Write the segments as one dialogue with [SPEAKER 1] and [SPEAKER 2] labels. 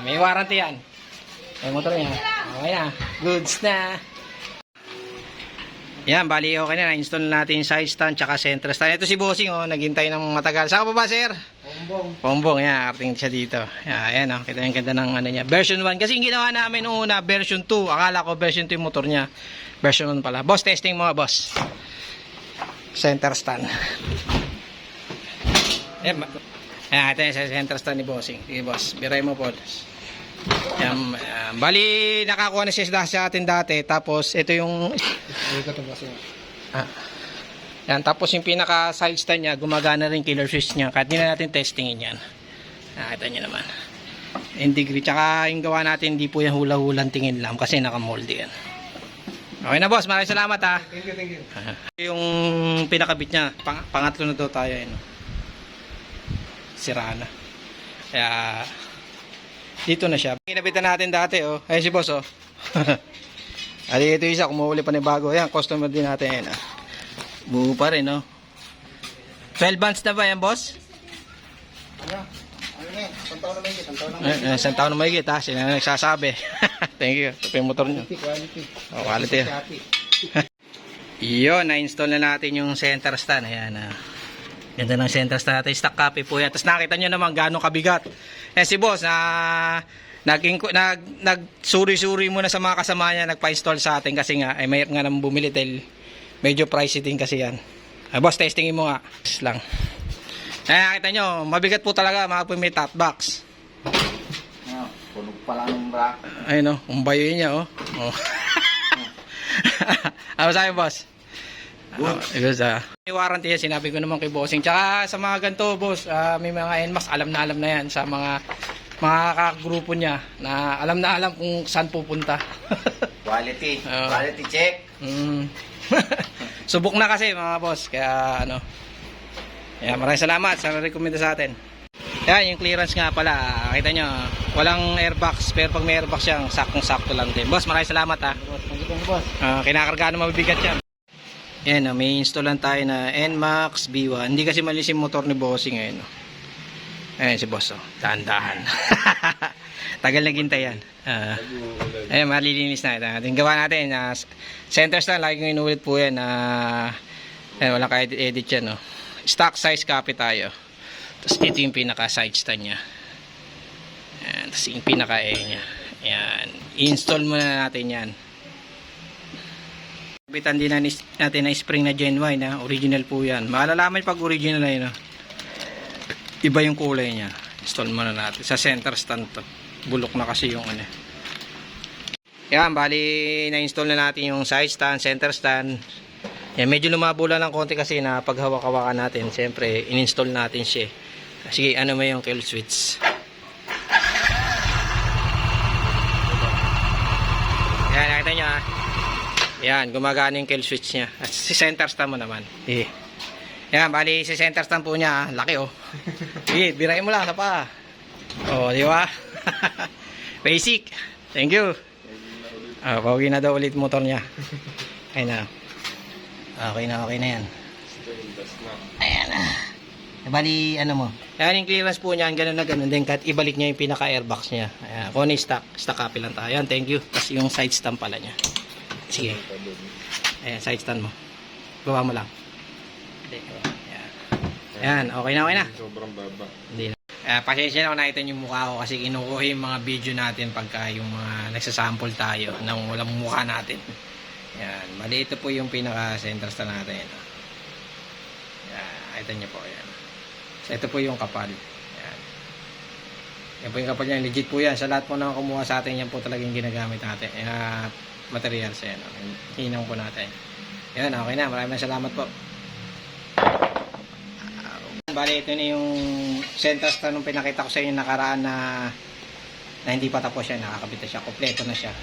[SPEAKER 1] May warranty yan. May motor niya. Okay na. Goods na. Yan, bali okay na. Na-install natin yung side stand tsaka center stand. Ito si Bossing, naghintay ng matagal. Saan ka pa ba, sir? Pombong. Yan, ating siya dito. Yan, kita yung ganda ng ano niya. Version 1. Kasi yung ginawa namin noong una, version 2. Akala ko version 2 yung motor niya. Version 1 pala. Boss, testing mo, boss. Center stand. Yan, ito yung center stand ni Bossing. Sige, boss. Biray mo po. Yan, bali nakakuha na siya sa atin dati. Tapos ito yung yan, tapos yung pinaka side stand niya, gumagana rin killer switch niya. Kahit hindi na natin testingin yan. Nakita niyo naman. Integrity. Tsaka yung gawa natin, hindi po yung hula-hulang tingin lang kasi nakamolde yan. Okay na, boss, maraming salamat ha.
[SPEAKER 2] Thank you.
[SPEAKER 1] Yung pinakabit niya, pangatlo na daw tayo. Sira na. Kaya dito na siya. Kinabitan natin dati, Ayun si boss, ito isa, kumuhuli pa ni bago. Ayan, customer din natin. Ayan, buo pa rin, 12 months na ba yan, boss? Isang taon na mahigit, ha? Sila na nagsasabi. Thank you. Ito yung motor nyo. Quality. Yun, na-install na natin yung center stand. Ayan, ganda ng center stand natin. Stock copy po yan. Tapos nakita nyo naman gano'ng kabigat. Si boss, nagsuri-suri muna sa mga kasama niya, nagpa-install sa atin kasi nga, may nga naman bumili dahil medyo pricey din kasi yan. Boss, testingin mo nga. Lang. Nakita nyo, mabigat po talaga, mga po may top box.
[SPEAKER 2] Punog pala ng bra.
[SPEAKER 1] Ayun, umbayo niya, Ano sabi, boss? Good. May warranty yan, sinabi ko naman kay Bossing. Tsaka sa mga ganito, boss, may mga NMAX, alam na yan sa mga kakagrupo niya na alam kung saan pupunta.
[SPEAKER 2] Quality. Quality check.
[SPEAKER 1] Subok na kasi mga boss, kaya maraming salamat sa rekomenda sa atin. Yan, yung clearance nga pala, kita nyo, walang airbox, pero pag may airbox yan, saktong-sakto lang din. Boss, maraming salamat ha.
[SPEAKER 2] Boss.
[SPEAKER 1] Kinakargaan na mabibigat yan. Yan, may installan tayo na NMAX B1. Hindi kasi malis yung motor ni Bossing ngayon. Ayan si boss, dahan-dahan. Tagal naghintay yan. Ayan, malilinis na ito. Ating gawa natin, center stand, lagi kong inulit po yan. Walang ka-edit yan. Stock size copy tayo. Tapos ito yung pinaka side stand nya. Ayan, tapos yung pinaka niya. Ayan, install muna natin yan. Bitan din natin na spring na genuine, original po yan. Malalaman pag original na yun. Iba yung kulay niya. Install muna natin sa center stand to. Bulok na kasi yung Yan, bali na-install na natin yung side stand, center stand. Yan, medyo lumabula ng konti kasi na pag hawak-hawakan natin, siyempre in-install natin siya. Sige, mo yung kill switch. Yan, nakita nyo Yan, gumagana yung kill switch niya. At si center stand mo naman. Yan, bali si center stand po niya, laki Sige, birahin mo lang sa pa. Di ba? Basic. Thank you. Pauwi na daw ulit motor niya. Ayun na. Okay na yan. Ayan na. Bali, mo. Yan yung clearance po niya, ganun na ganun. Then, kahit ibalik niya yung pinaka airbox niya. Ayan, kung ano stock copy lang tayo. Ayan, thank you. Tapos yung side stand pala niya. Sige. Ayan, side stand mo. Gawa mo lang. Ayan, okay na.
[SPEAKER 2] Sobrang baba.
[SPEAKER 1] Hindi na. Pasensya na kung nakita yung mukha ko kasi kinukuha yung mga video natin pagka yung mga nagsasample tayo ng walang mukha natin. Ayan, mali ito po yung pinaka center stand natin. Ayan, nakita nyo po. Ayan. So, ito po yung kapal. Ayan. Yan po yung kapal niya. Legit po yan. Sa lahat po na kumuha sa atin, yan po talagang ginagamit natin. Materials yan. Hinang po natin. Yan, okay na. Maraming salamat po. Bali, ito na yung center stand nung pinakita ko sa inyo nakaraan na hindi pa tapos yan. Nakakabit na siya. Kompleto na siya.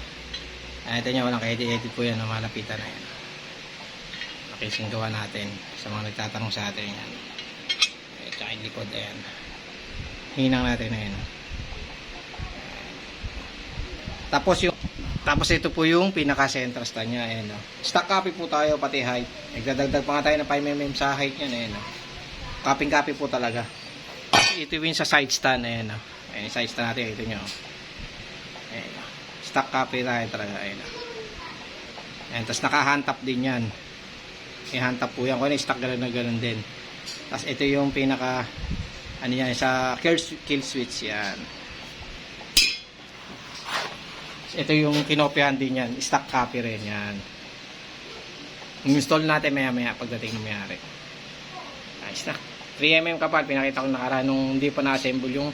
[SPEAKER 1] Ito nyo, walang ka-edit po yan. Malapitan na yan. Nakising gawa natin sa mga nagtatanong sa atin yan. Tsaka yung likod, ayan. Hinang natin na yan. Tapos ito po yung pinaka center stand nya. Ayan, stock copy po tayo, pati height. Nagdadagdag pa nga tayo ng 5mm sa height yan. Ayan, copy po talaga. Ito yung sa side stand. Ayan, Ayan, yung size na natin. Ito nyo. Ayan. Stock copyright talaga. Ayan. Ayan. Tapos naka-hand-tap din yan. May hand-tap po yan. Kung ano, stock gano'n na gano'n din. Tapos ito yung pinaka, ano yan, sa kill switch yan. Ito yung kinopyahan din yan. Stock copy rin yan. Install natin maya-maya pagdating ng mayari. Ayos na. 3mm kapal. Pinakita ko nakaraan nung hindi pa na-assemble yung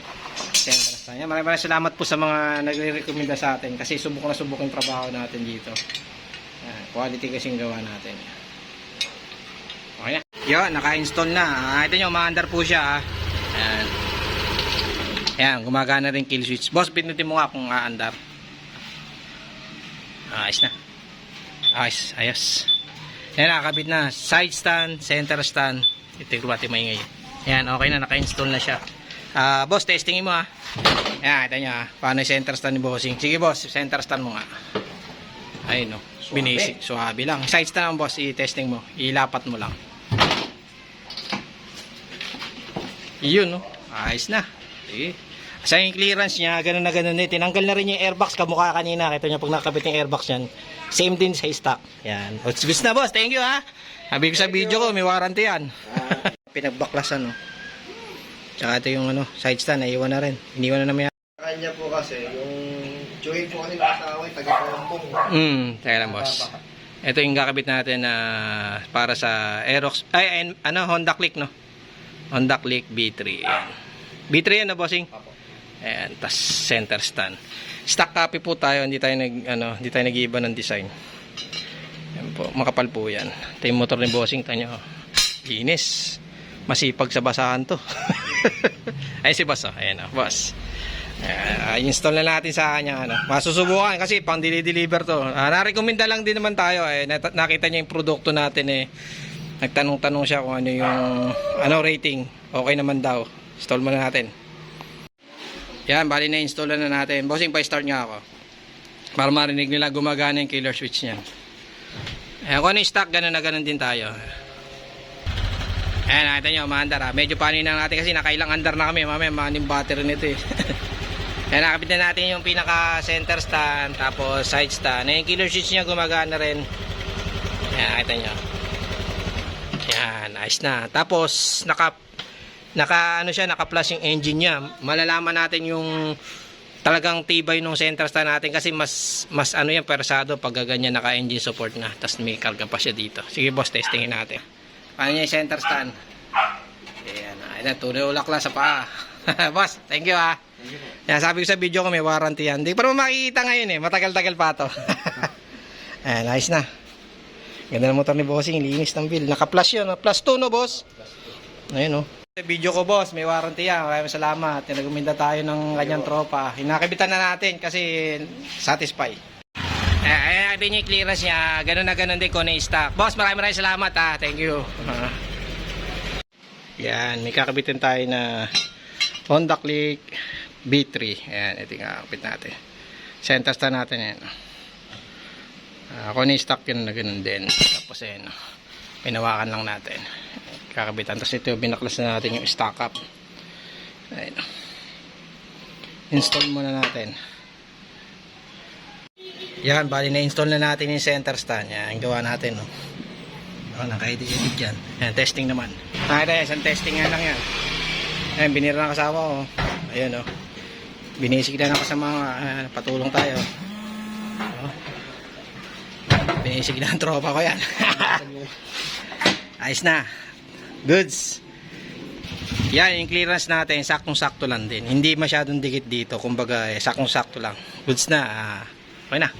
[SPEAKER 1] center stand. Maraming salamat po sa mga nagre-recommenda sa atin kasi subok na subok yung trabaho natin dito. Quality kasing gawa natin. Okay na. Yun, naka-install na. Ito nyo, umaandar po siya. Ayan. Ayan, gumagana rin kill switch. Boss, pinutin mo nga kung aandar. Ayos na. Ayos. Ayan, nakakabit na. Side stand, center stand. Ito yung rumati maingay. Ayan, okay na. Naka-install na siya. Boss, testingin mo ha. Ayan, kita nyo ha. Paano yung center stand ni bossing. Sige boss, center stand mo nga. Ayun no. Binisik. Suwabe lang. Side stand lang boss, i-testing mo. Ilapat mo lang. Yun no. Ayos na. Sige. Sa yung clearance niya, ganun na ganun eh. Tinanggal na rin yung airbox kamukha kanina. Kita nyo pag nakabit yung airbox yan. Same din sa stock. Yan. Gusto na boss. Thank you ha. Sabi ko sa video ko, may warranty yan. Pinagbaklasan no. Tsaka ito yung ano, side stand, naiwan na rin. Iniwan na namin.
[SPEAKER 2] Kanya po kasi, yung joint po kasi nakasaway, taga-palampong.
[SPEAKER 1] Teka lang boss. Ito yung kakabit natin na para sa Aerox, Honda Click no. Honda Click B3. Ayan. B3 yan na bossing. Ayan, tas center stand. Stock copy po tayo, hindi tayo nag-iiba ng design. Ayan po, makapal po yan. Ito yung motor ni bossing, tanyo. Linis. Masipag sa basahan to. Ay si boss, ayan o, boss. Install na natin sa kanya. Masusubukan kasi pang deliver to. Narekomenda lang din naman tayo. Nakita niya yung produkto natin eh. Nagtanong-tanong siya kung ano yung rating. Okay naman daw. Install muna natin. Yan, bali na install na natin. Bossing, pa-start nga ako. Para marinig nila gumagana yung killer switch niya. Kung ano yung stock, ganun na ganun din tayo. Ayan, nakita nyo, maandar ha. Medyo panin na natin kasi nakailang andar na kami. Mamaya, maning battery nito eh. Ayan, nakapit na natin yung pinaka center stand, tapos side stand. Ayan, yung killer switch niya gumagana rin. Ayan, nakita nyo. Ayan, nice na. Tapos, naka-plus yung engine niya. Malalaman natin yung talagang tibay ng center stand natin kasi mas yan, persado pag ganyan naka-engine support na. Tapos may karga pa siya dito. Sige boss, testingin natin. Paano niya yung center stand? Ayan, tulak lang sa paa. Boss, thank you ha. Yan, sabi ko sa video ko may warranty yan. Hindi pa naman makikita ngayon eh. Matagal-tagal pa to. Ayan, nice na. Ganda ng motor ni bossing. Linis ng build. Naka-plus yun. Plus 2 no boss? Ayun no. Sa video ko boss, may warranty yan. Maraming salamat. Nagumenda tayo ng kanyang tropa. Hinakibitan na natin kasi satisfy. Ayan, din yung clearance niya. Ganun na ganun din ko na stock. Boss, maraming salamat ha. Thank you. Yan, may kakabitin tayo na Honda Click B3. Ayan, ito yung kakabit natin. Center stand natin yan. Kung stock yun na ganun din. Tapos ayan, pinawakan lang natin. Kakabitan. Tapos ito, binaklas na natin yung stock up. Ayan. Install muna natin. Yan, bali na-install na natin yung center stand. Yan, gawa natin. No? Naka-edit dyan. Yan, testing naman. Nakita, isang testing nga lang yan. Ayan, binira ng kasama ko. Ayan, oh. Binisig na ng kasama. Patulong tayo. Binisig na ng tropa ko yan. Ayos na. Goods. Yan, yung clearance natin, saktong-sakto lang din. Hindi masyadong dikit dito. Kumbaga, saktong-sakto lang. Goods na. Okay na.